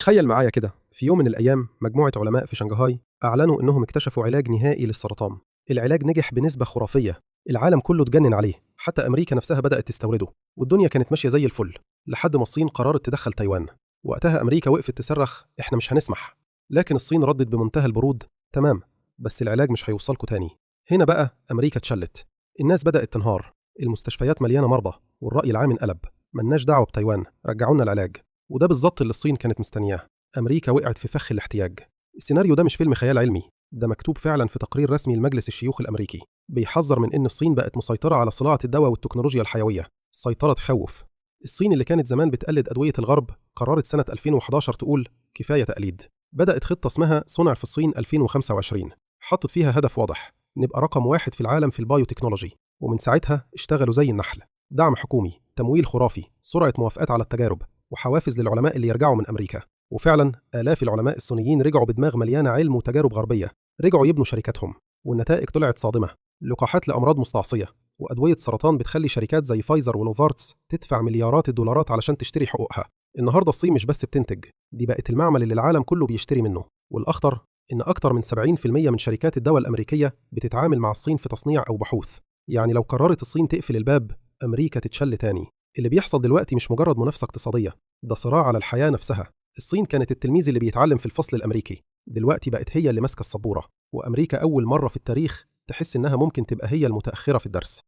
تخيل معايا كده، في يوم من الأيام مجموعة علماء في شنغهاي أعلنوا إنهم اكتشفوا علاج نهائي للسرطان. العلاج نجح بنسبة خرافية، العالم كله اتجنن عليه، حتى أمريكا نفسها بدأت تستورده، والدنيا كانت ماشية زي الفل لحد ما الصين قررت تدخل تايوان. وقتها أمريكا وقفت تصرخ إحنا مش هنسمح، لكن الصين ردت بمنتهى البرود: تمام، بس العلاج مش هيوصلكوا تاني. هنا بقى أمريكا اتشلت، الناس بدأت تنهار، المستشفيات مليانة مرضى، والرأي العام انقلب: ملناش دعوة بتايوان، رجعونا العلاج. وده بالظبط اللي الصين كانت مستنياه. أمريكا وقعت في فخ الاحتياج. السيناريو ده مش فيلم خيال علمي، ده مكتوب فعلا في تقرير رسمي لمجلس الشيوخ الأمريكي، بيحذر من إن الصين بقت مسيطرة على صناعة الدواء والتكنولوجيا الحيوية. السيطرة تخوف. الصين اللي كانت زمان بتقلد أدوية الغرب قررت سنة 2011 تقول كفاية تقليد. بدأت خطة اسمها صنع في الصين 2025، حطت فيها هدف واضح: نبقى رقم واحد في العالم في البايوتكنولوجي. ومن ساعتها اشتغلوا زي النحل، دعم حكومي، تمويل خرافي، سرعة موافقات على التجارب، وحوافز للعلماء اللي يرجعوا من أمريكا. وفعلا آلاف العلماء الصينيين رجعوا بدماغ مليانة علم وتجارب غربية، رجعوا يبنوا شركاتهم، والنتائج طلعت صادمة: لقاحات لأمراض مستعصية، وأدوية سرطان بتخلي شركات زي فايزر ونوفارتس تدفع مليارات الدولارات علشان تشتري حقوقها. النهاردة الصين مش بس بتنتج، دي بقت المعمل اللي العالم كله بيشتري منه. والأخطر إن أكتر من 70% من شركات الدواء الأمريكية بتتعامل مع الصين في تصنيع أو بحوث. يعني لو قررت الصين تقفل الباب، أمريكا تتشل تاني. اللي بيحصل دلوقتي مش مجرد منافسة اقتصادية، ده صراع على الحياة نفسها. الصين كانت التلميذ اللي بيتعلم في الفصل الأمريكي، دلوقتي بقت هي اللي ماسكة السبورة. وأمريكا أول مرة في التاريخ تحس إنها ممكن تبقى هي المتأخرة في الدرس.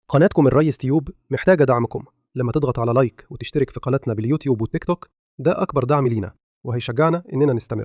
قناتكم الريس تيوب محتاجة دعمكم. لما تضغط على لايك وتشترك في قناتنا باليوتيوب والتيك توك، ده أكبر دعم لينا، وهيشجعنا إننا نستمر.